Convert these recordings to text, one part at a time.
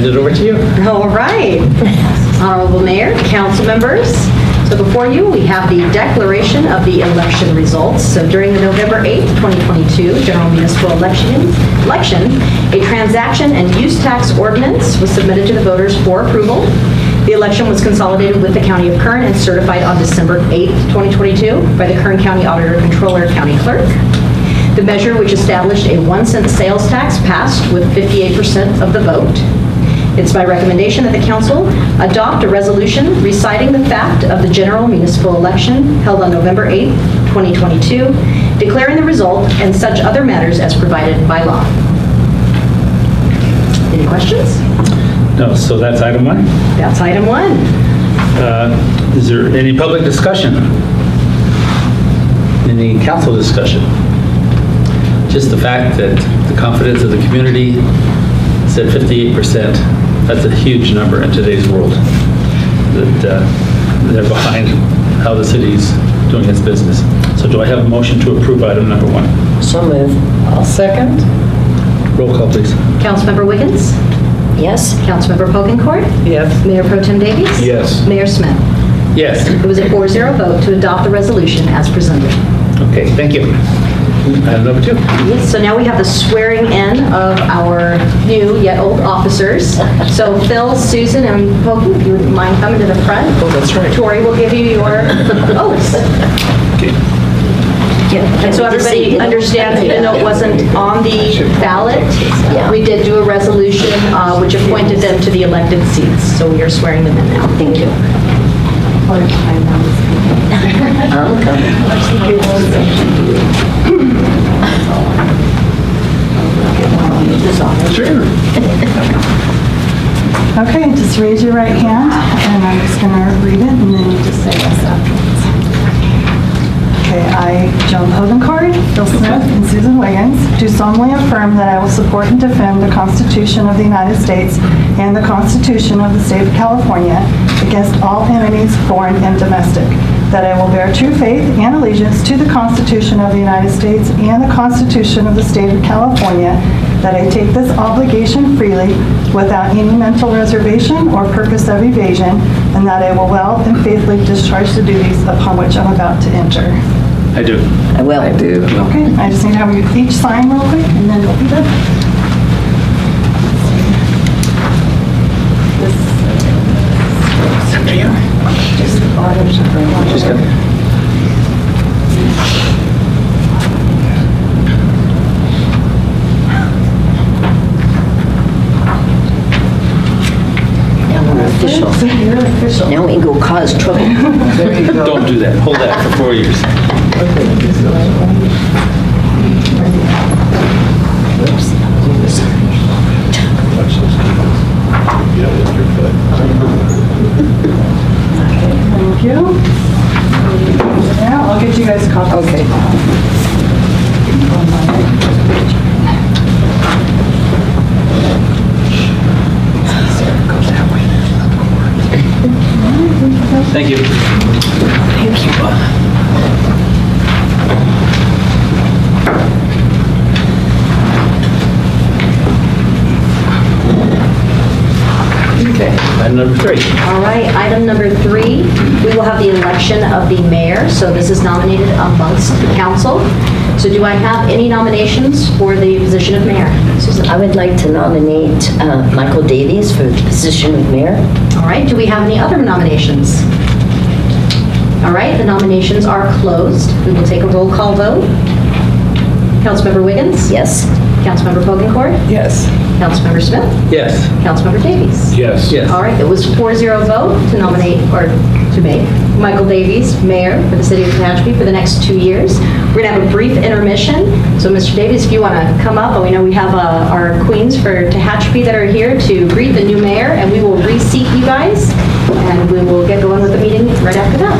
hand it over to you. All right. Honorable Mayor, council members. So before you, we have the declaration of the election results. So during the November 8th, 2022 general municipal election, a transaction and use tax ordinance was submitted to the voters for approval. The election was consolidated with the County of Kern and certified on December 8th, 2022 by the Kern County Auditor, Controller, County Clerk. The measure, which established a 1-cent sales tax, passed with 58% of the vote. It's my recommendation that the council adopt a resolution reciting the fact of the general municipal election held on November 8th, 2022, declaring the result and such other matters as provided by law. Any questions? No, so that's item 1. That's item 1. Is there any public discussion? Any council discussion? Just the fact that the confidence of the community said 58%, that's a huge number in today's world, that they're behind how the city's doing its business. So do I have a motion to approve item number 1? So move. I'll second. Roll call, please. Councilmember Wiggins? Yes. Councilmember Pokencourt? Yes. Mayor Pro Tem Davies? Yes. Mayor Smith? Yes. It was a 4-0 vote to adopt the resolution as presented. Okay, thank you. Item number 2. Yes, so now we have the swearing in of our new yet old officers. So Phil, Susan, and Pokey, if you wouldn't mind coming to the front. Oh, that's right. Tori will give you your oaths. Okay. And so everybody understands, even though it wasn't on the ballot, we did do a resolution which appointed them to the elected seats. So we are swearing them in now. Thank you. I'm coming. Sure. Okay, just raise your right hand, and I'm just going to read it, and then you just say yes afterwards. Okay, I, Joan Pokencourt, Phil Smith, and Susan Wiggins, do solemnly affirm that I will support and defend the Constitution of the United States and the Constitution of the State of California against all enemies, foreign and domestic, that I will bear true faith and allegiance to the Constitution of the United States and the Constitution of the State of California, that I take this obligation freely without any mental reservation or purpose of evasion, and that I will well and faithfully discharge the duties upon which I'm about to enter. I do. I will. I do. Okay, I just need to have you each sign real quick, and then we'll be done. Just the bottom. Just got Now we're official. You're official. Now we can go cause trouble. Don't do that. Hold that for 4 years. Thank you. Now, I'll get you guys copies. Okay. Thank you. Thank you. Okay, item number 3. All right, item number 3, we will have the election of the mayor. So this is nominated amongst the council. So do I have any nominations for the position of mayor? Susan? I would like to nominate Michael Davies for the position of mayor. All right, do we have any other nominations? All right, the nominations are closed. We will take a roll call vote. Councilmember Wiggins? Yes. Councilmember Pokencourt? Yes. Councilmember Smith? Yes. Councilmember Davies? Yes. Yes. All right, it was 4-0 vote to nominate, or to make, Michael Davies mayor for the city of Tehachapi for the next 2 years. We're going to have a brief intermission. So Mr. Davies, if you want to come up, we know we have our queens for Tehachapi that are here to greet the new mayor, and we will reseat you guys, and we will get going with the meeting right after that.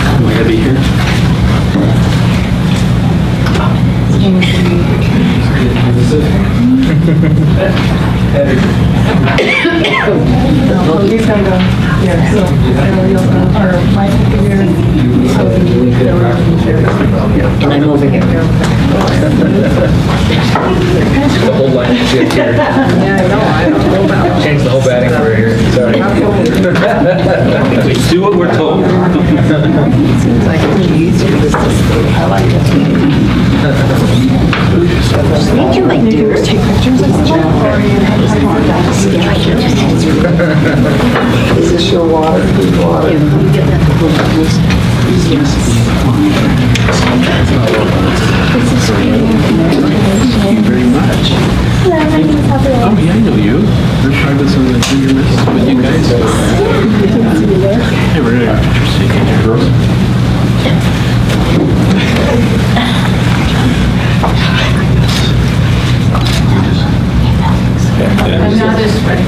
Am I going to be here? No, he's gonna go here, so, you'll go, or Mike will be here. And I'm over here. The whole line is here. Yeah, I know, I don't know about. Change the whole batting order here. Sorry. We do what we're told. Seems like it's easier. I like this. You can like do it. Take pictures of stuff, or you Is this your water? Good water. Oh, yeah, I know you. We're part of some of the junior misses with you guys. Hey, we're gonna have pictures taken here. And now this way.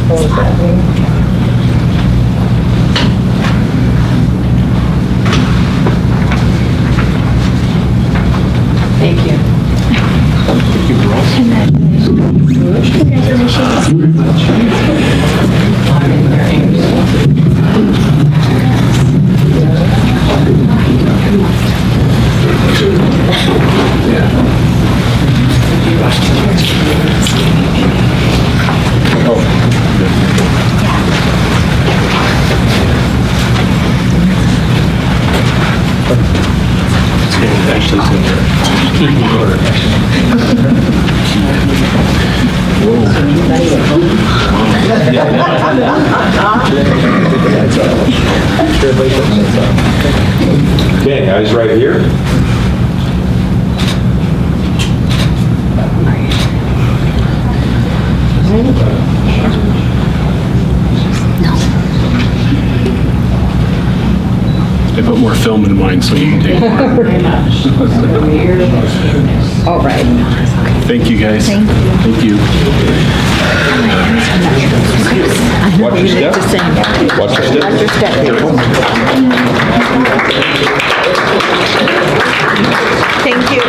What does that mean? Thank you. Actually, Okay, guys, right here. I put more film in mine so you can take more. All right. Thank you, guys. Thank you. Watch your step. Watch your step. Careful. Thank you.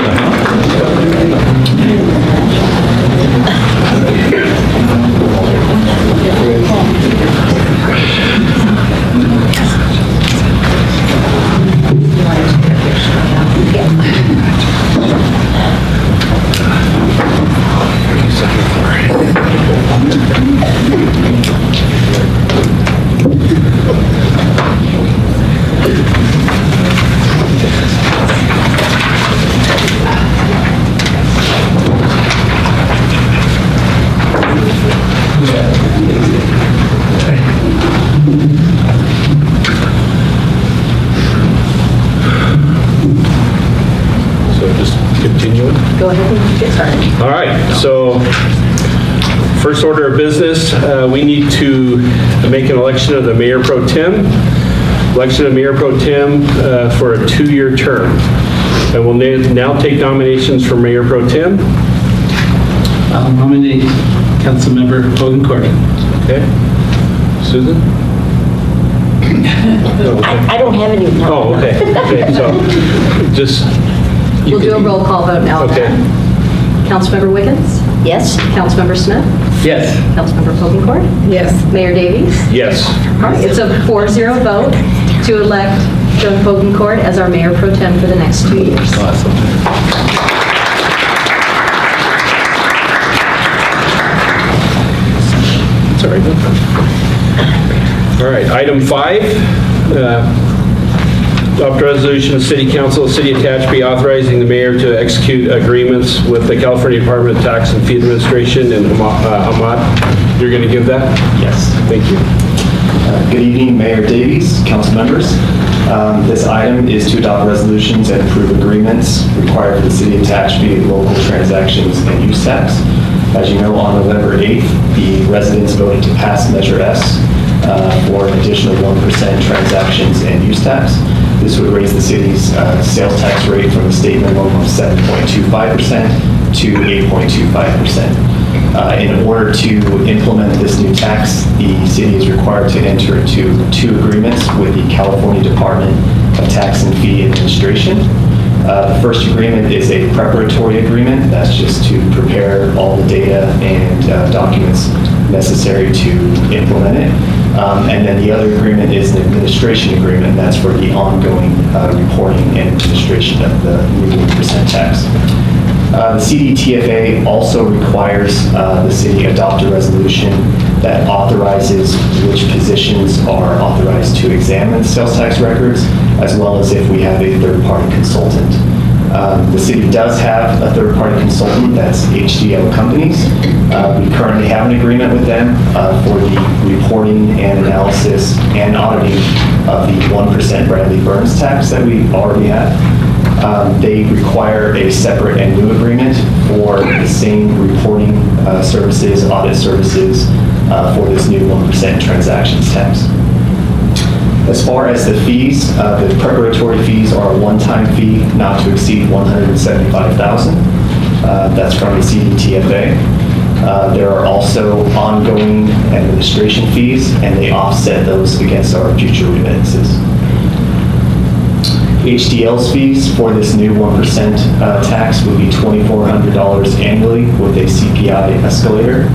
So just continuing. Go ahead and get started. All right, so first order of business, we need to make an election of the Mayor Pro Tem. Election of Mayor Pro Tem for a 2-year term. And we'll now take nominations for Mayor Pro Tem. I'll nominate Councilmember Hogan Court. Okay. Susan? I don't have any. Oh, okay. Okay, so just, We'll do a roll call vote now. okay. Councilmember Wiggins? Yes? Councilmember Smith? Yes. Councilmember Copeland? Yes. Mayor Davies? Yes. All right, it's a 4-0 vote to elect Joan Copeland as our Mayor Pro Tem for the next 2 years. Awesome. That's all right. no problem. All right, item 5. Adopt a resolution of City Council of City of Tehachapi authorizing the mayor to execute agreements with the California Department of Tax and Fee Administration and Hamad. You're going to give that? Yes. Thank you. Good evening, Mayor Davies, council members. This item is to adopt resolutions and approve agreements required for the City of Tehachapi local transactions and use tax. As you know, on November 8th, the residents voted to pass Measure S for an additional 1% transactions and use tax. This would raise the city's sales tax rate from the state minimum of 7.25% to 8.25%. In order to implement this new tax, the city is required to enter into 2 agreements with the California Department of Tax and Fee Administration. The first agreement is a preparatory agreement. That's just to prepare all the data and documents necessary to implement it. And then the other agreement is an administration agreement. That's for the ongoing reporting and administration of the new 1% tax. The CDTFA also requires the city adopt a resolution that authorizes which positions are authorized to examine sales tax records, as well as if we have a third-party consultant. The city does have a third-party consultant, that's HDL Companies. We currently have an agreement with them for the reporting and analysis and auditing of the 1% Bradley Burns tax that we already have. They require a separate and new agreement for the same reporting services, audit services for this new 1% transactions tax. As far as the fees, the preparatory fees are a one-time fee not to exceed $175,000. That's from the CDTFA. There are also ongoing administration fees, and they offset those against our future remittances. HDL's fees for this new 1% tax would be $2,400 annually with a CPI escalator.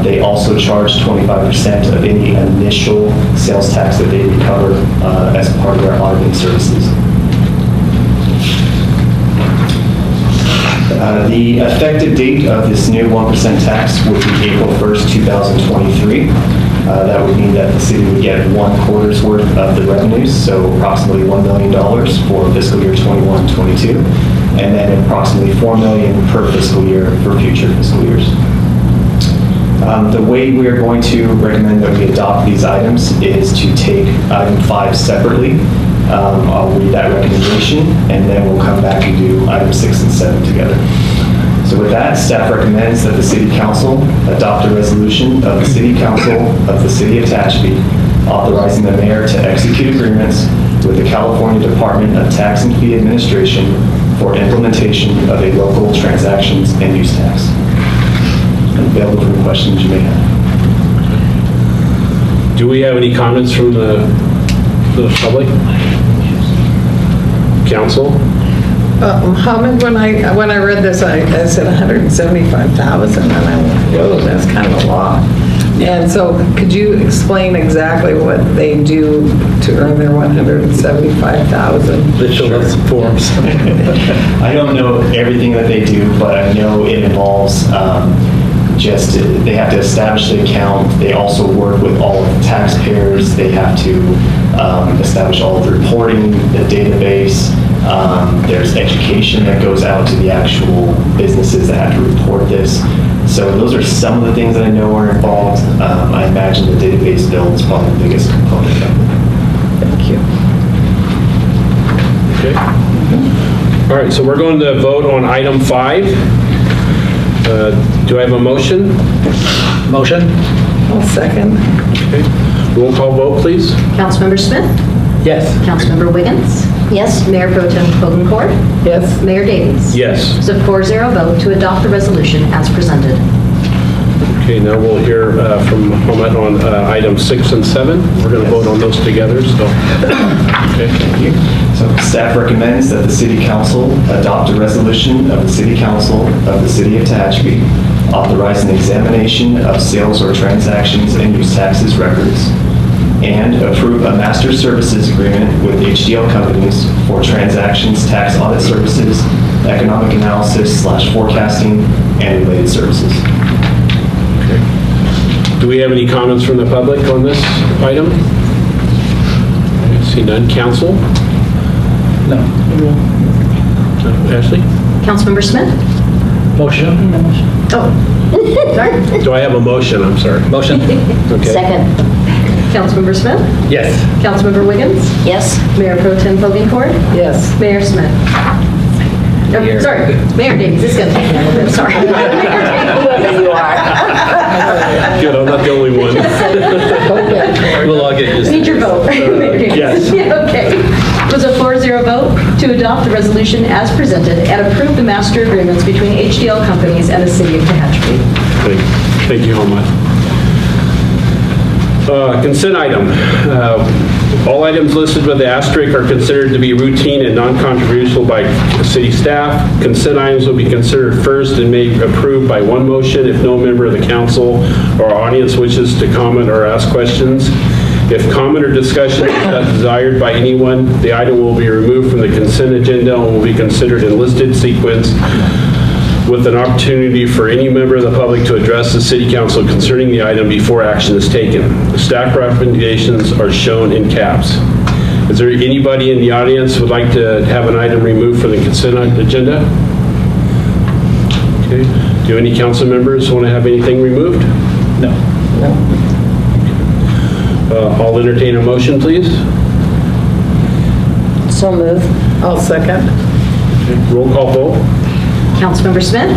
They also charge 25% of any initial sales tax that they recover as part of their auditing services. The effective date of this new 1% tax would be April 1st, 2023. That would mean that the city would get 1 quarter's worth of the revenues, so approximately $1 million for fiscal year 21-22, and then approximately $4 million per fiscal year for future fiscal years. The way we are going to recommend that we adopt these items is to take item 5 separately. I'll read that recommendation, and then we'll come back and do item 6 and 7 together. So with that, staff recommends that the City Council adopt a resolution of the City Council of the City of Tehachapi authorizing the mayor to execute agreements with the California Department of Tax and Fee Administration for implementation of a local transactions and use tax. I'm available for questions you may have. Do we have any comments from the public? Council? Muhammad, when I read this, I said 175,000, and I went, whoa, that's kind of a lot. And so could you explain exactly what they do to earn their 175,000? They fill out some forms. I don't know everything that they do, but I know it involves they have to establish the account. They also work with all of the taxpayers. They have to establish all of the reporting, the database. There's education that goes out to the actual businesses that have to report this. So those are some of the things that I know are involved. I imagine the database build is probably the biggest component of it. Thank you. Okay. All right, so we're going to vote on item 5. Do I have a motion? Motion? I'll second. Okay. Roll call vote, please. Councilmember Smith? Yes. Councilmember Wiggins? Yes? Mayor Pro Tem Hogencourt? Yes. Mayor Davies? Yes. So 4-0 vote to adopt the resolution as presented. Okay, now we'll hear from Mohammed on items 6 and 7. We're going to vote on those together, so. Okay. Thank you. So staff recommends that the City Council adopt a resolution of the City Council of the City of Tehachapi authorizing examination of sales or transactions and use taxes records, and approve a master services agreement with HDL Companies for transactions, tax audit services, economic analysis/forecasting, and related services. Do we have any comments from the public on this item? I see none. Council? No. Ashley? Councilmember Smith? Motion? Oh, sorry. Do I have a motion? I'm sorry. Motion? Okay. Second? Councilmember Smith? Yes. Councilmember Wiggins? Yes? Mayor Pro Tem Hogencourt? Yes. Mayor Smith? No, Mayor. sorry, Mayor Davies, this is going to take me a little bit, sorry. Whoever you are. Good, I'm not the only one. We'll all get used to Need your vote. Mayor Davies. Yes. Yeah, okay. It was a 4-0 vote to adopt the resolution as presented and approve the master agreements between HDL Companies and the City of Tehachapi. Thank you, Mohammed. Consent item. All items listed with the asterisk are considered to be routine and non-controversial by city staff. Consent items will be considered first and may be approved by one motion if no member of the council or audience wishes to comment or ask questions. If comment or discussion is not desired by anyone, the item will be removed from the consent agenda and will be considered in listed sequence with an opportunity for any member of the public to address the city council concerning the item before action is taken. The staff recommendations are shown in caps. Is there anybody in the audience who would like to have an item removed from the consent agenda? Okay. Do any council members want to have anything removed? No. I'll entertain a motion, please. So move. I'll second. Roll call vote. Councilmember Smith?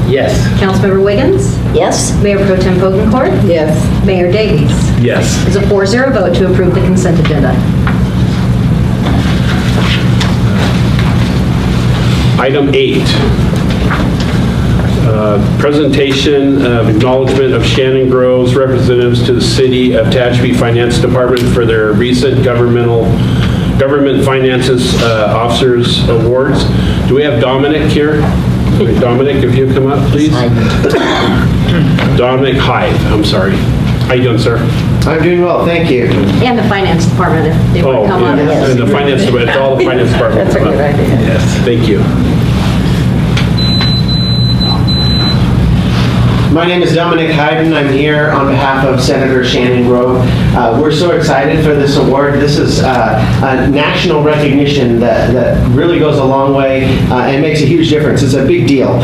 Yes. Councilmember Wiggins? Yes? Mayor Pro Tem Hogencourt? Yes. Mayor Davies? Yes. It's a 4-0 vote to approve the consent agenda. Item 8. Presentation of acknowledgement of Shannon Grove's representatives to the City of Tehachapi Finance Department for their recent Government Finances Officers Awards. Do we have Dominic here? Dominic, if you come up, please. Dominic Hyde, I'm sorry. How you doing, sir? I'm doing well, thank you. And the finance department, if they want Oh, to come on. yeah, and the finance, it's all the finance department. That's a good idea. Yes, thank you. My name is Dominic Hyden. I'm here on behalf of Senator Shannon Grove. We're so excited for this award. This is a national recognition that really goes a long way and makes a huge difference. It's a big deal.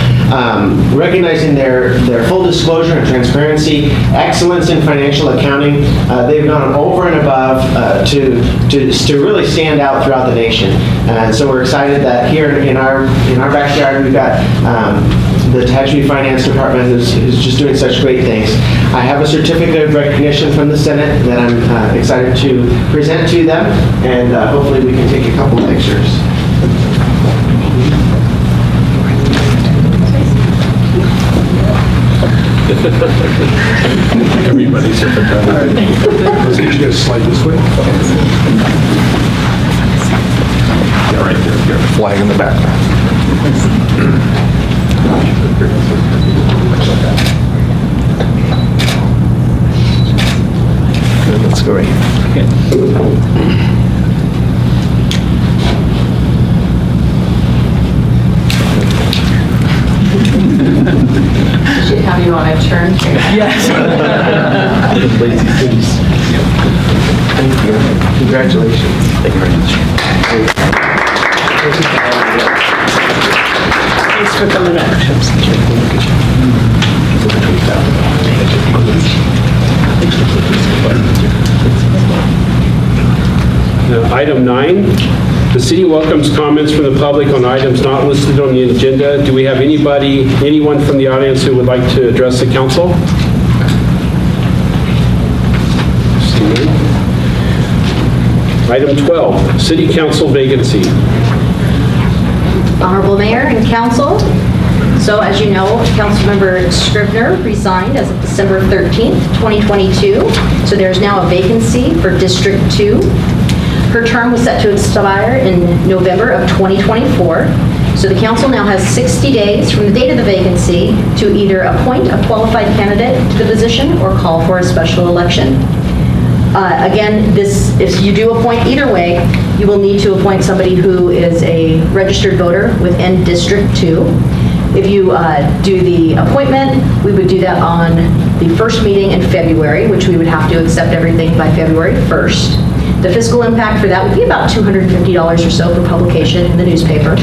Recognizing their full disclosure and transparency, excellence in financial accounting, they've gone over and above to really stand out throughout the nation. And so we're excited that here in our backyard we've got the Tehachapi Finance Department who's just doing such great things. I have a certificate of recognition from the Senate that I'm excited to present to them, and hopefully we can take a couple of pictures. Everybody's here for that. Let's get you guys to slide this way. Yeah, right there. You got a flag in the background. Let's go right here. Should have you on a turn here. Lazy cities. Thank you. Congratulations. Thank you very much. Thanks for coming out. Item 9, the city welcomes comments from the public on items not listed on the agenda. Do we have anyone from the audience who would like to address the council? Item 12, city council vacancy. Honorable Mayor and Council, so as you know, Councilmember Scribner resigned as of December 13th, 2022. So there's now a vacancy for District 2. Her term was set to expire in November of 2024. So the council now has 60 days from the date of the vacancy to either appoint a qualified candidate to the position or call for a special election. Again, if you do appoint either way, you will need to appoint somebody who is a registered voter within District 2. If you do the appointment, we would do that on the first meeting in February, which we would have to accept everything by February 1st. The fiscal impact for that would be about $250 or so for publication in the newspaper.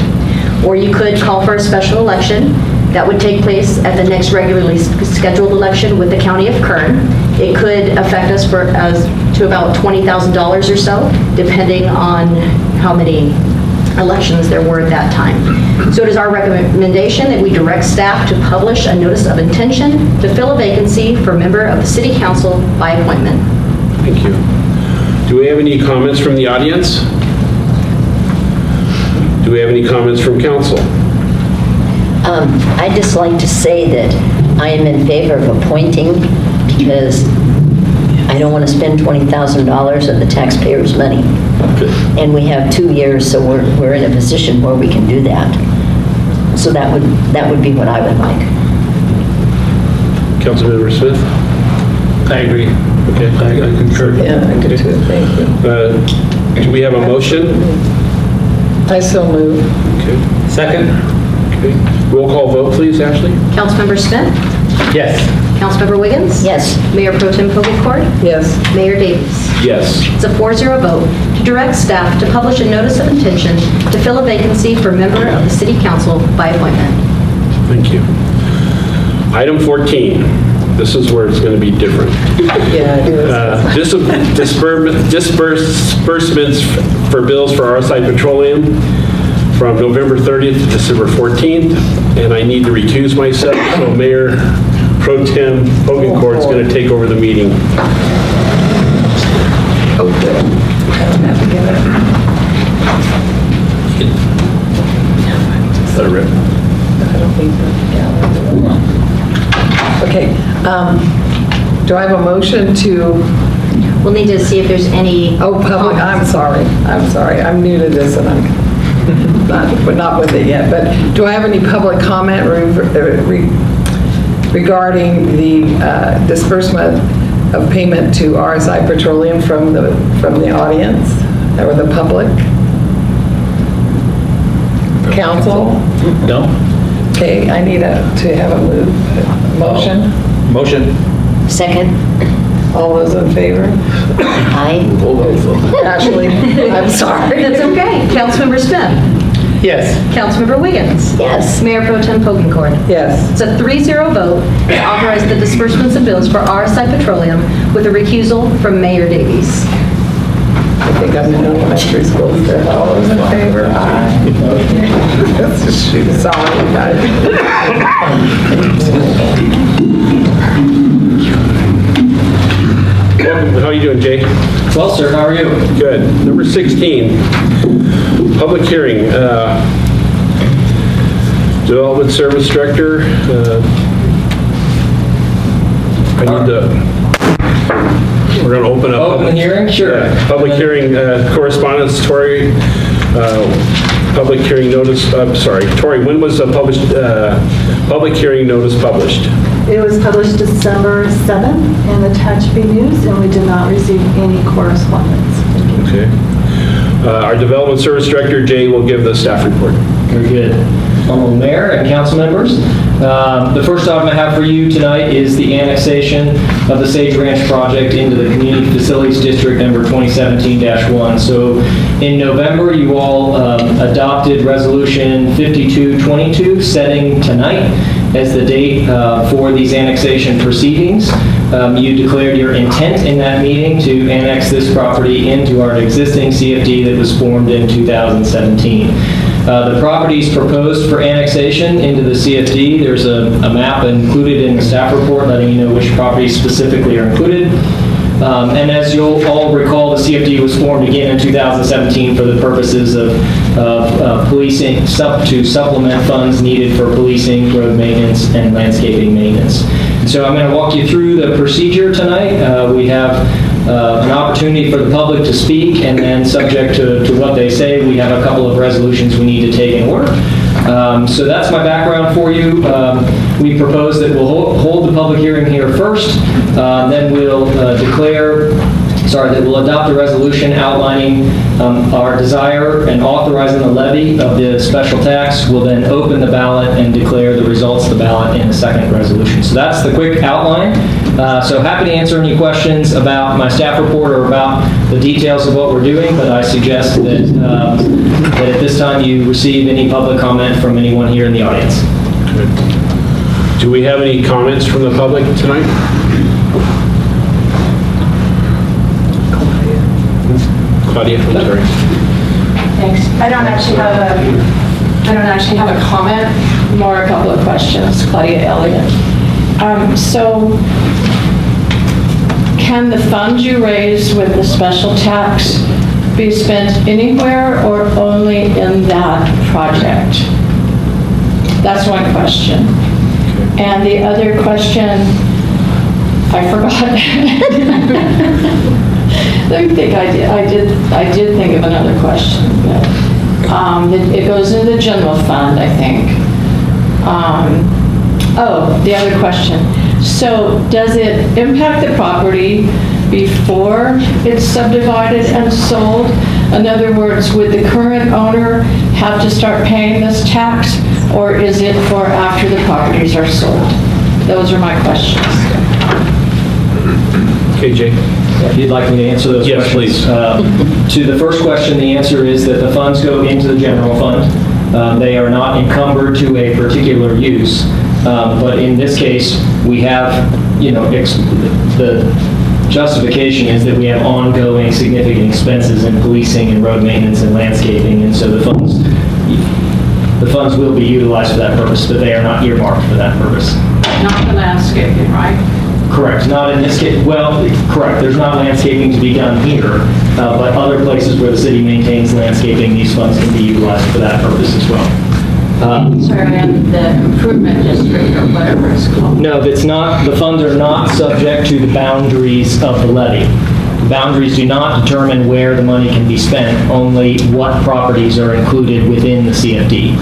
Or you could call for a special election. That would take place at the next regularly scheduled election with the County of Kern. It could affect us to about $20,000 or so, depending on how many elections there were at that time. So it is our recommendation that we direct staff to publish a notice of intention to fill a vacancy for a member of the City Council by appointment. Thank you. Do we have any comments from the audience? Do we have any comments from council? I'd just like to say that I am in favor of appointing because I I don't want to spend $20,000 of the taxpayers' money. And we have 2 years, so we're in a position where we can do that. So that would be what I would like. Councilmember Smith? I agree. Okay. I concur. Yeah, I do too, thank you. Do we have a motion? I so move. Okay. Second? Okay. Roll call vote, please, Ashley? Councilmember Smith? Yes. Councilmember Wiggins? Yes. Mayor Pro Tem Pokencourt? Yes. Mayor Davies? Yes. It's a 4-0 vote to direct staff to publish a notice of intention to fill a vacancy for member of the City Council by appointment. Thank you. Item 14. This is where it's going to be different. Yeah, it is. Disbursements for bills for RSI Petroleum from November 30th to December 14th, and I need to recuse myself, so Mayor Pro Tem Pokencourt is going to take over the meeting. Oh, good. I don't have to get it. Let it rip. I don't think that. Okay, do I have a motion to, We'll need to see if there's any... oh, public, I'm sorry, I'm new to this and I'm not with it yet, but do I have any public comment regarding the disbursement of payment to RSI Petroleum from the audience or the public? Council? No? Okay, I need to have a motion. Motion. Second? All those in favor? Aye. Ashley, I'm sorry. That's okay. Councilmember Smith? Yes. Councilmember Wiggins? Yes. Mayor Pro Tem Pokencourt? Yes. It's a 3-0 vote to authorize the disbursements of bills for RSI Petroleum with a recusal from Mayor Davies. I think I'm in elementary school. All those in favor? Aye. Shoot, sorry, guys. Welcome. How are you doing, Jay? Well, sir, how are you? Good. Number 16, public hearing. Development Service Director. I need to, we're going to open up. Open the hearing? Sure. Yeah, public hearing correspondence, Tori. Public hearing notice, sorry, Tori, when was the public hearing notice published? It was published December 7th in the Tehachapi News, and we did not receive any correspondence. Okay. Our Development Service Director, Jay, will give the staff report. Very good. Honorable Mayor and council members, the first item I have for you tonight is the annexation of the Sage Ranch project into the Community Facilities District number 2017-1. So in November, you all adopted Resolution 5222, setting tonight as the date for these annexation proceedings. You declared your intent in that meeting to annex this property into our existing CFD that was formed in 2017. The properties proposed for annexation into the CFD, there's a map included in the staff report letting you know which properties specifically are included. And as you'll all recall, the CFD was formed again in 2017 for the purposes of policing, to supplement funds needed for policing, road maintenance, and landscaping maintenance. And so I'm going to walk you through the procedure tonight. We have an opportunity for the public to speak, and then subject to what they say, we have a couple of resolutions we need to take in order. So that's my background for you. We propose that we'll hold the public hearing here first, then we'll that we'll adopt a resolution outlining our desire and authorizing the levy of the special tax. We'll then open the ballot and declare the results of the ballot in the second resolution. So that's the quick outline. So happy to answer any questions about my staff report or about the details of what we're doing, but I suggest that, that at this time you receive any public comment from anyone here in the audience. Do we have any comments from the public tonight? Claudia, I'm sorry. Thanks. I don't actually have a comment, more a couple of questions. Claudia Elliott. So can the funds you raise with the special tax be spent anywhere or only in that project? That's one question. And the other question, I forgot. Let me think, I did think of another question, but it goes into the general fund, I think. Oh, the other question. So does it impact the property before it's subdivided and sold? In other words, would the current owner have to start paying this tax, or is it for after the properties are sold? Those are my questions. Okay, Jay. If you'd like me to answer those Yes, questions. please. To the first question, the answer is that the funds go into the general fund. They are not encumbered to a particular use. But in this case, we have, the justification is that we have ongoing significant expenses in policing and road maintenance and landscaping, and so the funds will be utilized for that purpose, but they are not earmarked for that purpose. Not the landscaping, right? Correct. Not in this case. Well, correct. There's not landscaping to be done here, but other places where the city maintains landscaping, these funds can be utilized for that purpose as well. Sorry, and the improvement district or whatever it's called. No, it's not. The funds are not subject to the boundaries of the levy. The boundaries do not determine where the money can be spent, only what properties are included within the CFD.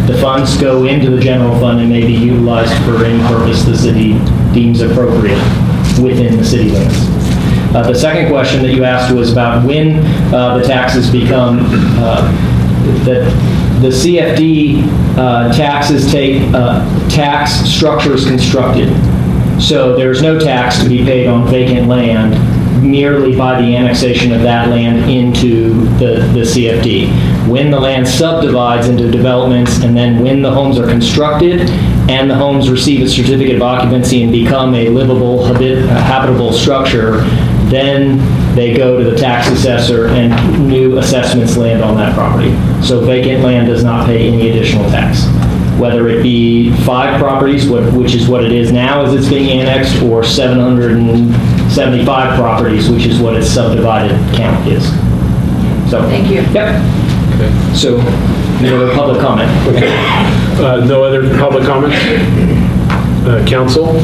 The funds go into the general fund and may be utilized for any purpose the city deems appropriate within the city limits. The second question that you asked was about when the taxes become, the CFD taxes take tax structures constructed. So there's no tax to be paid on vacant land merely by the annexation of that land into the CFD. When the land subdivides into developments, and then when the homes are constructed and the homes receive a certificate of occupancy and become a livable, habitable structure, then they go to the tax assessor and new assessments land on that property. So vacant land does not pay any additional tax. Whether it be 5 properties, which is what it is now as it's being annexed, or 775 properties, which is what its subdivided count is. So, Thank you. Yep. Okay. So, no other public comment. Okay. No other public comments? Council?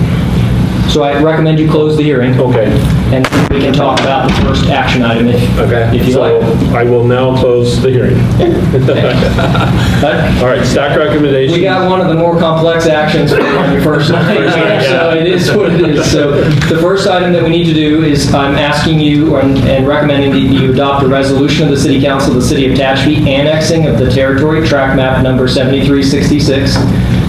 So I recommend you close the hearing. Okay. And we can talk about the first action item if you So like. I will now close the hearing. All right, staff recommendation. We got one of the more complex actions on your first night, so it is what it is. So the first item that we need to do is I'm asking you and recommending that you adopt a resolution of the City Council of the City of Tehachapi annexing of the territory, tract map number 7366,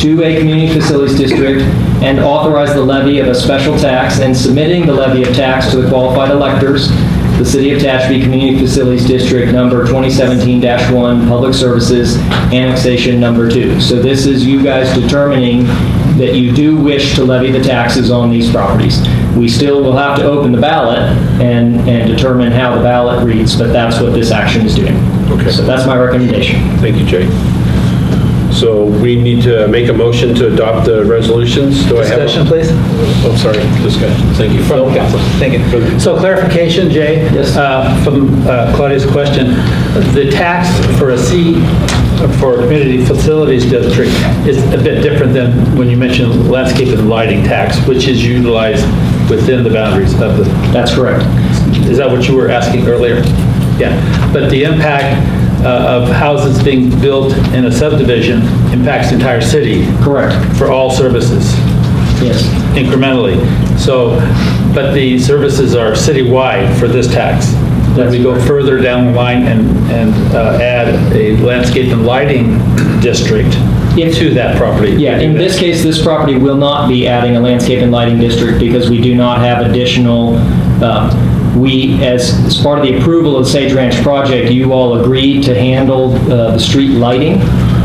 to a community facilities district, and authorize the levy of a special tax and submitting the levy of tax to the qualified electors, the City of Tehachapi Community Facilities District number 2017-1, Public Services, Annexation number 2. So this is you guys determining that you do wish to levy the taxes on these properties. We still will have to open the ballot and determine how the ballot reads, but that's what this action is doing. Okay. So that's my recommendation. Thank you, Jay. So we need to make a motion to adopt the resolutions. Do I have Discussion, please. Oh, sorry. Discussion. Thank you. From council. Thank you. So clarification, Jay, Yes. From Claudia's question, the tax for a community facilities district is a bit different than when you mentioned landscape and lighting tax, which is utilized within the boundaries of the... That's correct. Is that what you were asking earlier? Yeah. But the impact of houses being built in a subdivision impacts the entire city. Correct. For all services. Yes. Incrementally. So, but the services are citywide for this tax. Then we go further down the line and add a landscape and lighting district to that property. Yeah, in this case, this property will not be adding a landscape and lighting district because we do not have additional, as part of the approval of the Sage Ranch project, you all agreed to handle the street lighting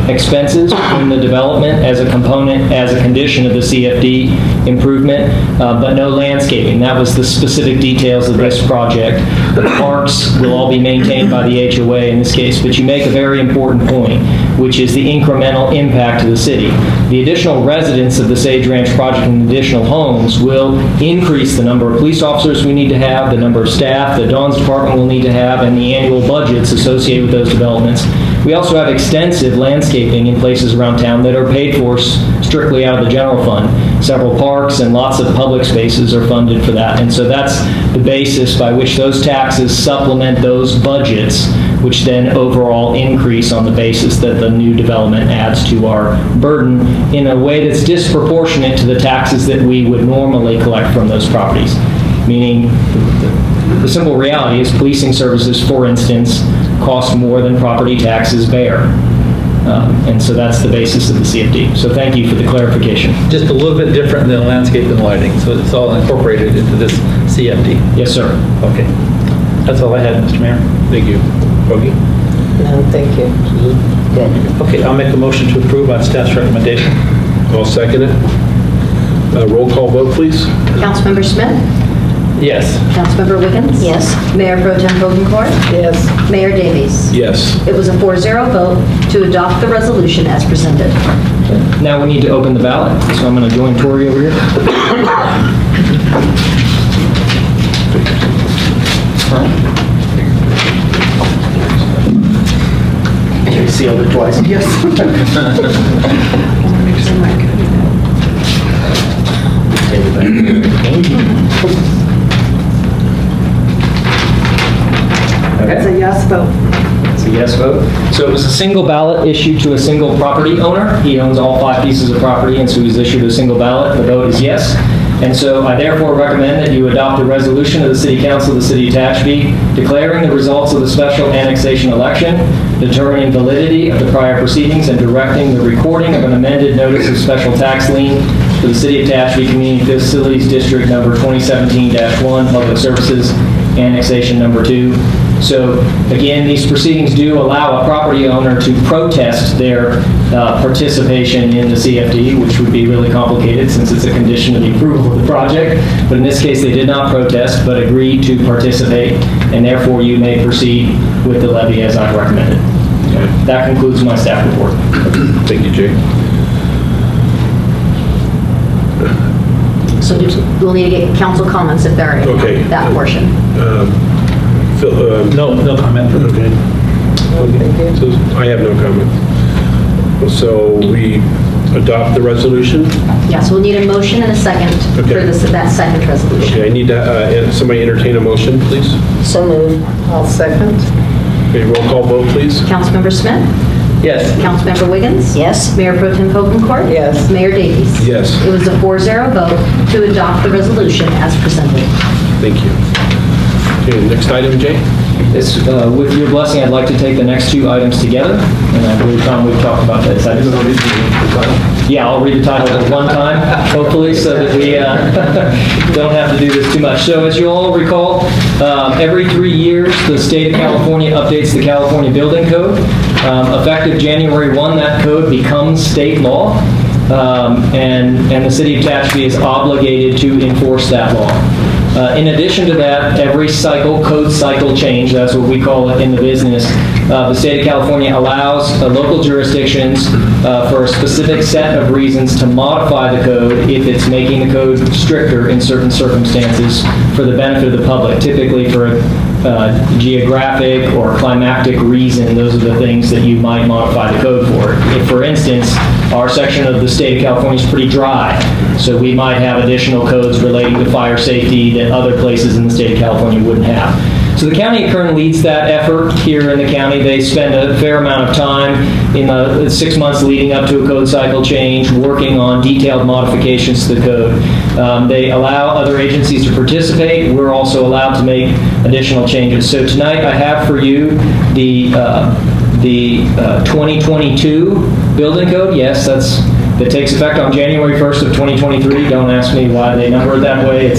expenses in the development as a component, as a condition of the CFD improvement, but no landscaping. That was the specific details of this project. The parks will all be maintained by the HOA in this case, but you make a very important point, which is the incremental impact to the city. The additional residents of the Sage Ranch project and additional homes will increase the number of police officers we need to have, the number of staff that Dawn's department will need to have, and the annual budgets associated with those developments. We also have extensive landscaping in places around town that are paid for strictly out of the general fund. several parks and lots of public spaces are funded for that. And so that's the basis by which those taxes supplement those budgets, which then overall increase on the basis that the new development adds to our burden in a way that's disproportionate to the taxes that we would normally collect from those properties. Meaning, the simple reality is policing services, for instance, cost more than property taxes bear. And so that's the basis of the CFD. So thank you for the clarification. Just a little bit different than landscape and lighting, so it's all incorporated into this CFD. Yes, sir. Okay. That's all I had, Mr. Mayor. Thank you. Bogey? No, thank you. Good. Okay, I'll make a motion to approve on staff's recommendation. I'll second it. Roll call vote, please. Councilmember Smith? Yes. Councilmember Wiggins? Yes. Mayor Pro Tem Hogankort? Yes. Mayor Davies? Yes. It was a 4-0 vote to adopt the resolution as presented. Now we need to open the ballot. So I'm going to join Tori over here. You sealed it twice. Yes. It's a yes vote. It's a yes vote. So it was a single ballot issued to a single property owner. He owns all 5 pieces of property, and so he's issued a single ballot. The vote is yes. And so I therefore recommend that you adopt a resolution of the City Council of the City of Tehachapi declaring the results of the special annexation election, determining validity of the prior proceedings, and directing the recording of an amended notice of special tax lien for the City of Tehachapi Community Facilities District number 2017-1, Public Services, Annexation number 2. So again, these proceedings do allow a property owner to protest their participation in the CFD, which would be really complicated since it's a condition of the approval of the project. But in this case, they did not protest, but agreed to participate, and therefore you may proceed with the levy as I've recommended. Okay. That concludes my staff report. Thank you, Jay. So we'll need to get council comments if there are any Okay. on that portion. Phil, No comment. Okay. So I have no comment. So we adopt the resolution? Yes, we'll need a motion and a second Okay. for that second resolution. Okay, I need to, somebody entertain a motion, please. So moved. I'll second. Okay, roll call vote, please. Councilmember Smith? Yes. Councilmember Wiggins? Yes. Mayor Pro Tem Hogankort? Yes. Mayor Davies? Yes. It was a 4-0 vote to adopt the resolution as presented. Thank you. Okay, next item, Jay? It's, with your blessing, I'd like to take the next 2 items together, and I believe, Tom, we've talked about that. Yeah, I'll read the title at one time, hopefully, so that we don't have to do this too much. So as you all recall, every 3 years, the state of California updates the California Building Code. Effective January 1, that code becomes state law, and the city of Tehachapi is obligated to enforce that law. In addition to that, every cycle, code cycle change, that's what we call it in the business, the state of California allows local jurisdictions for a specific set of reasons to modify the code if it's making the code stricter in certain circumstances for the benefit of the public, typically for a geographic or climactic reason. Those are the things that you might modify the code for. If, for instance, our section of the state of California is pretty dry, so we might have additional codes relating to fire safety that other places in the state of California wouldn't have. So the county of Kern leads that effort here in the county. They spend a fair amount of time in the 6 months leading up to a code cycle change working on detailed modifications to the code. They allow other agencies to participate. We're also allowed to make additional changes. So tonight I have for you the 2022 building code. Yes, that takes effect on January 1st of 2023. Don't ask me why they number it that way.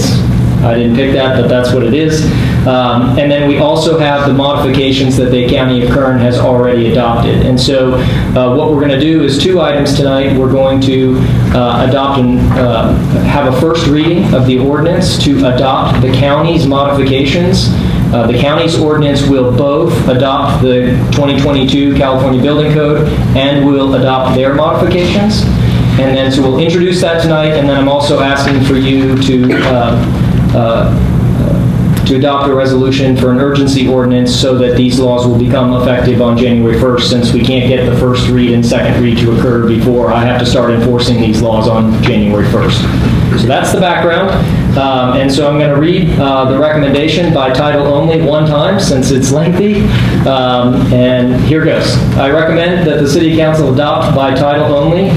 I didn't pick that, but that's what it is. And then we also have the modifications that the County of Kern has already adopted. And so what we're going to do is 2 items tonight. We're going to adopt and have a first reading of the ordinance to adopt the county's modifications. The county's ordinance will both adopt the 2022 California Building Code and will adopt their modifications. And then so we'll introduce that tonight, and then I'm also asking for you to to adopt a resolution for an urgency ordinance so that these laws will become effective on January 1st, since we can't get the first read and second read to occur before I have to start enforcing these laws on January 1st. So that's the background. And so I'm going to read the recommendation by title only one time since it's lengthy. And here goes. I recommend that the City Council adopt by title only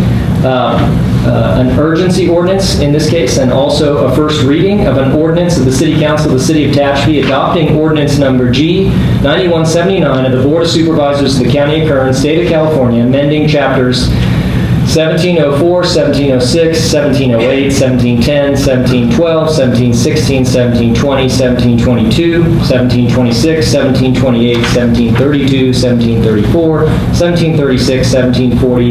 an urgency ordinance in this case, and also a first reading of an ordinance of the City Council of the City of Tehachapi adopting ordinance number G 9179 of the Board of Supervisors of the County of Kern, State of California, amending chapters 1704, 1706, 1708, 1710, 1712, 1716, 1720, 1722, 1726, 1728, 1732, 1734, 1736, 1740,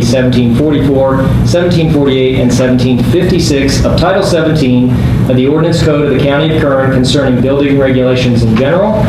1744, 1748, and 1756 of Title 17 of the Ordinance Code of the County of Kern concerning building regulations in general,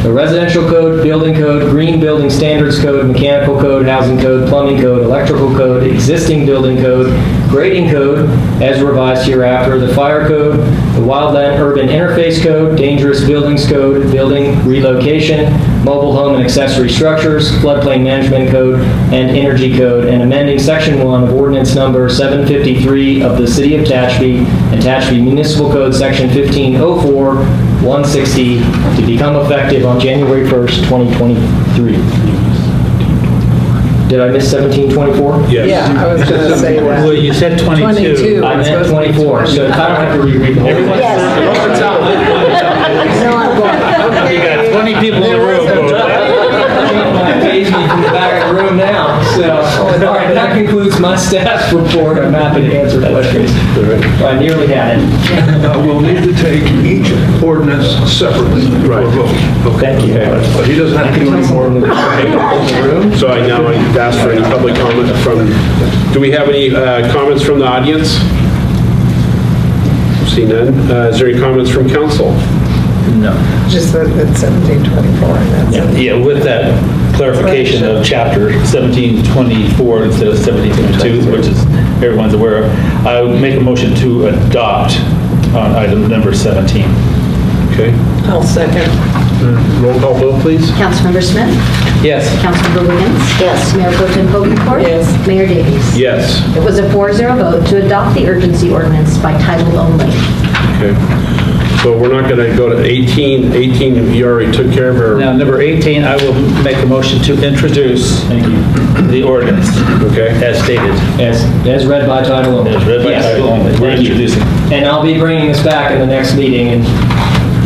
the Residential Code, Building Code, Green Building Standards Code, Mechanical Code, Housing Code, Plumbing Code, Electrical Code, Existing Building Code, Grading Code, as revised hereafter, the Fire Code, the Wildland Urban Interface Code, Dangerous Buildings Code, Building Relocation, Mobile Home and Accessory Structures, Floodplain Management Code, and Energy Code, and amending Section 1 of Ordinance Number 753 of the City of Tehachapi and Tehachapi Municipal Code, Section 1504, 160, to become effective on January 1st, 2023. Did I miss 1724? Yes. Yeah, I was going to say that. Well, you said 22. 22. I It's meant supposed to be 24, so I don't have to reread the whole thing. No, I'm going. You got 20 people in the room. Engage me from the back of the room now. So, all right, that concludes my staff's report. I'm happy to answer questions. I nearly had it. We'll need to take each ordinance separately for a vote. Thank you. But he doesn't have to do any more in the room. So I now ask for any public comment from, do we have any comments from the audience? See none. Is there any comments from council? No. Just that it's 1724, and that's it. Yeah, with that clarification of chapter 1724 instead of 1722, which is everyone's aware of, I would make a motion to adopt on item number 17. Okay. I'll second. Roll call vote, please. Councilmember Smith? Yes. Councilmember Wiggins? Yes. Mayor Pro Tem Hoganscourt? Yes. Mayor Davies? Yes. It was a 4-0 vote to adopt the urgency ordinance by title only. Okay. So we're not going to go to 18. 18, you already took care of her. Now, number 18, I will make a motion to introduce the ordinance. Okay. As stated. As read by title only. As read by Yes. title only. We're Thank you. introducing. And I'll be bringing this back in the next meeting, and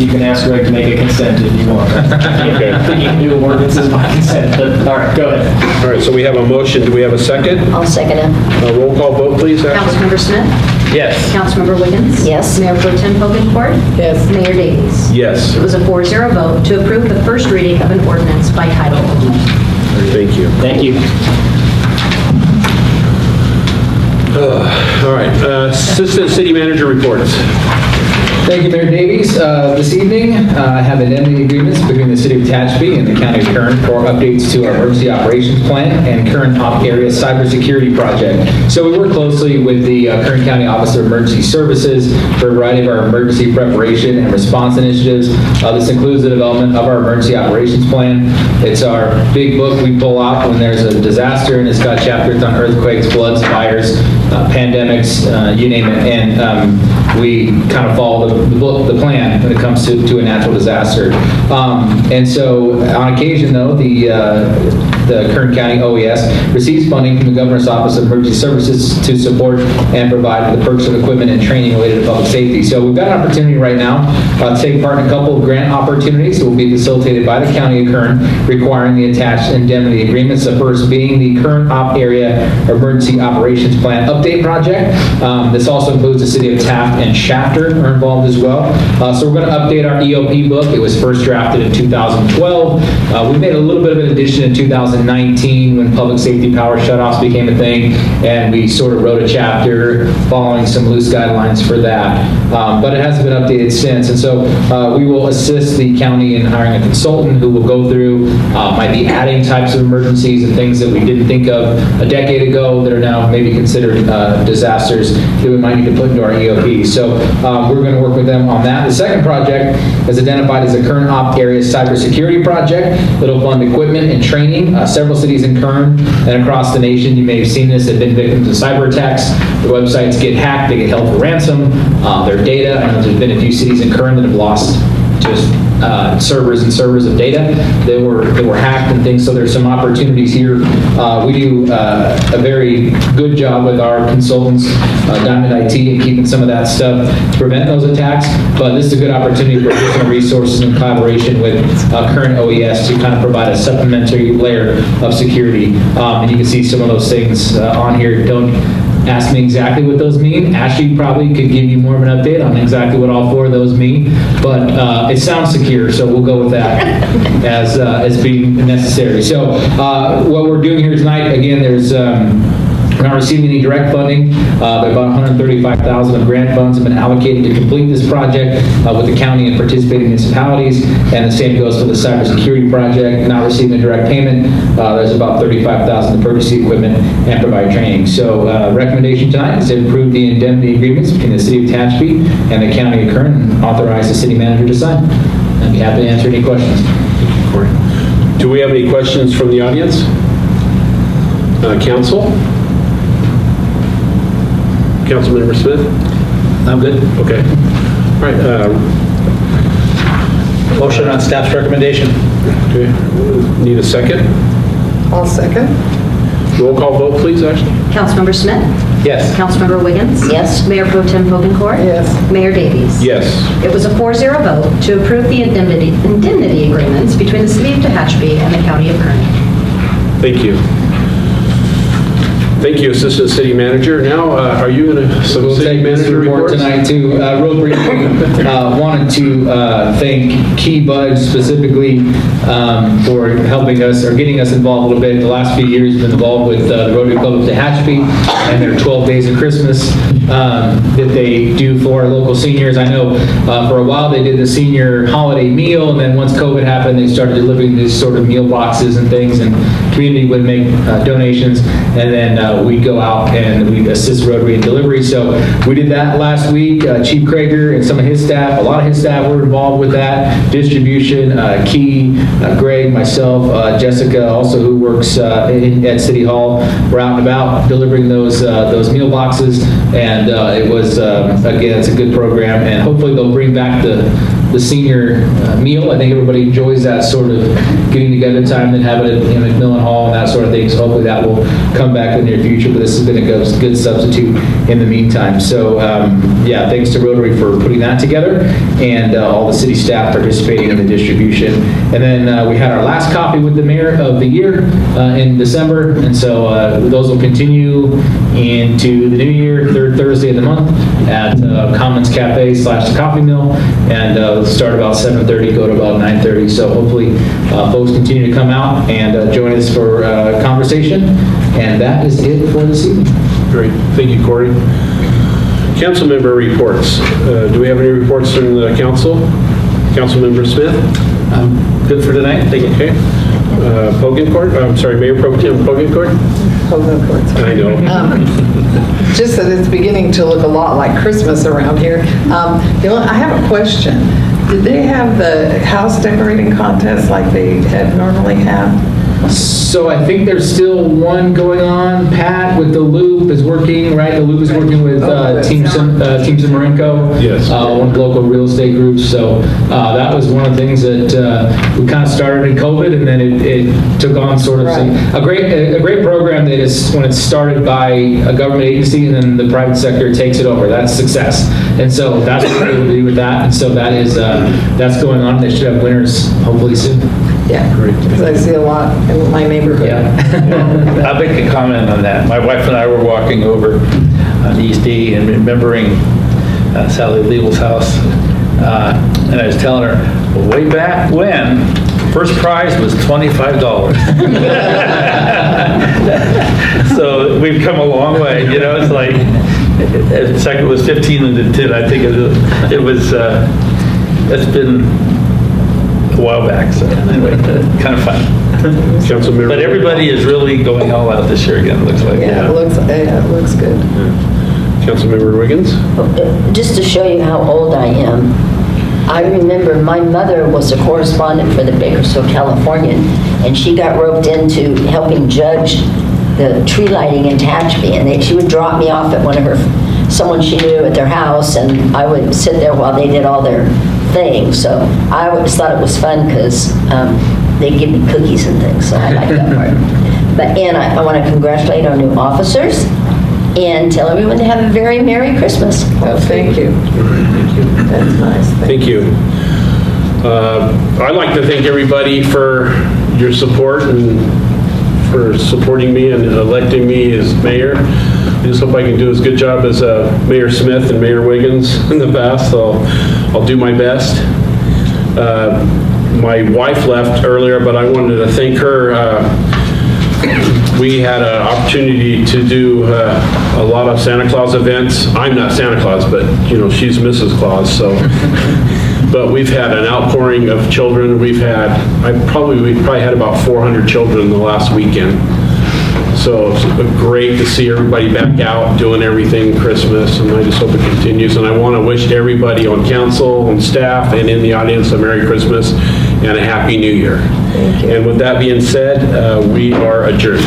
you can ask Greg to make a consent if you want. Okay. I think you can do ordinances by consent, but all right, go ahead. All right, so we have a motion. Do we have a second? I'll second it. Roll call vote, please. Ashley. Councilmember Smith? Yes. Councilmember Wiggins? Yes. Mayor Pro Tem Hoganscourt? Yes. Mayor Davies? Yes. It was a 4-0 vote to approve the first reading of an ordinance by title only. Thank you. Thank you. All right, Assistant City Manager reports. Thank you, Mayor Davies. This evening, I have indemnity agreements between the City of Tehachapi and the County of Kern for updates to our emergency operations plan and Kern Op Area cybersecurity project. So we work closely with the Kern County Office of Emergency Services for a variety of our emergency preparation and response initiatives. This includes the development of our emergency operations plan. It's our big book we pull out when there's a disaster, and it's got chapters on earthquakes, floods, fires, pandemics, you name it. And we kind of follow the plan when it comes to a natural disaster. And so on occasion, though, the Kern County OES receives funding from the Governor's Office of Emergency Services to support and provide the purchase of equipment and training related to public safety. So we've got an opportunity right now to take part in a couple of grant opportunities that will be facilitated by the County of Kern, requiring the attached indemnity agreements. The first being the Kern Op Area Emergency Operations Plan Update Project. This also includes the City of Taft and Shafter are involved as well. So we're going to update our EOP book. It was first drafted in 2012. We made a little bit of an addition in 2018 2019 when public safety power shutoffs became a thing, and we sort of wrote a chapter following some loose guidelines for that. But it hasn't been updated since, and so we will assist the county in hiring a consultant who will go through, might be adding types of emergencies and things that we didn't think of a decade ago that are now maybe considered disasters that we might need to put into our EOP. So we're going to work with them on that. The second project is identified as a Kern Op Area Cybersecurity Project. It'll fund equipment and training. Several cities in Kern and across the nation, you may have seen this, have been victims of cyber attacks. Their websites get hacked, they get held for ransom. Their data, I know there's been a few cities in Kern that have lost just servers and servers of data that were hacked and things, so there's some opportunities here. We do a very good job with our consultants, Diamond IT, in keeping some of that stuff to prevent those attacks, but this is a good opportunity for additional resources in collaboration with current OES to kind of provide a supplementary layer of security. And you can see some of those things on here. Don't ask me exactly what those mean. Ashley probably could give you more of an update on exactly what all four of those mean, but it sounds secure, so we'll go with that as being necessary. So what we're doing here tonight, again, there's we're not receiving any direct funding. About $135,000 of grant funds have been allocated to complete this project with the county and participating municipalities, and the same goes for the cybersecurity project. Not receiving a direct payment, there's about $35,000 to purchase the equipment and provide training. So recommendation tonight is to approve the indemnity agreements between the City of Tehachapi and the County of Kern and authorize the city manager to sign. I'd be happy to answer any questions. Do we have any questions from the audience? Council? Councilmember Smith? I'm good. Okay. All right. Motion on staff's recommendation. Okay. Need a second? I'll second. Roll call vote, please, Ashley. Councilmember Smith? Yes. Councilmember Wiggins? Yes. Mayor Pro Tem Hogencourt? Yes. Mayor Davies? Yes. It was a 4-0 vote to approve the indemnity agreements between the City of Tehachapi and the County of Kern. Thank you. Thank you, Assistant City Manager. Now, are you in a So we'll take this report tonight too. Real briefly, wanted to thank Key Bud specifically for helping us or getting us involved a little bit. The last few years, been involved with the Rotary Club of Tehachapi and their 12 Days of Christmas that they do for our local seniors. I know for a while they did the senior holiday meal, and then once COVID happened, they started delivering these sort of meal boxes and things, and community would make donations, and then we'd go out and we'd assist Rotary in delivery. So we did that last week. Chief Krager and some of his staff, a lot of his staff were involved with that. Distribution, Key, Greg, myself, Jessica, also who works at City Hall, were out and about delivering those meal boxes. And it was, again, it's a good program. And hopefully they'll bring back the senior meal. I think everybody enjoys that sort of getting together time and having it in McMillan Hall and that sort of thing. So hopefully that will come back in the near future, but this has been a good substitute in the meantime. So yeah, thanks to Rotary for putting that together, and all the city staff participating in the distribution. And then we had our last coffee with the mayor of the year in December, and so those will continue into the new year, third Thursday of the month at Commons Cafe / the Coffee Mill, and start about 7:30, go to about 9:30. So hopefully folks continue to come out and join us for conversation. And that is it for this evening. Great. Thank you, Corey. Council member reports. Do we have any reports from the council? Councilmember Smith? Good for tonight. Thank you. Okay. Hogencourt? I'm sorry, Mayor Pro Tem Hogencourt? Hogencourt. I know. Just that it's beginning to look a lot like Christmas around here. I have a question. Did they have the house decorating contest like they had normally have? So I think there's still one going on. Pat with the Loop is working, right? The Loop is working with Team Samarenko, yes, one of the local real estate groups. So that was one of the things that we kind of started in COVID, and then it took on sort of a great program that is, when it's started by a government agency and then the private sector takes it over. That's success. And so that's what we're able to do with that. And so that is that's going on. They should have winners hopefully soon. Yeah, because I see a lot in my neighborhood. Yeah. I'll make a comment on that. My wife and I were walking over on East E and remembering Sally Liebel's house, and I was telling her, well, way back when, First prize was $25. So we've come a long way, you know, it's like, second was 15 and then 10. I think it was, it's been a while back, so anyway, kind of fun. Councilmember. But everybody is really going all out this year again, it looks like. Yeah, it looks good. Councilmember Wiggins? Just to show you how old I am, I remember my mother was a correspondent for the Bakersfield Californian, and she got roped into helping judge the tree lighting in Tehachapi, and she would drop me off at someone she knew at their house, and I would sit there while they did all their things. So I always thought it was fun because they'd give me cookies and things, so I liked that part. But Ann, I want to congratulate our new officers and tell everyone to have a very Merry Christmas. Oh, thank you. That's nice. Thank you. I'd like to thank everybody for your support and for supporting me and electing me as mayor. I just hope I can do as good job as Mayor Smith and Mayor Wiggins in the past, so I'll do my best. My wife left earlier, but I wanted to thank her. We had an opportunity to do a lot of Santa Claus events. I'm not Santa Claus, but you know, she's Mrs. Claus, so. But we've had an outpouring of children. We probably had about 400 children in the last weekend. So it's great to see everybody back out doing everything Christmas, and I just hope it continues. And I want to wish everybody on council, on staff, and in the audience a Merry Christmas and a Happy New Year. Thank you. And with that being said, we are adjourned.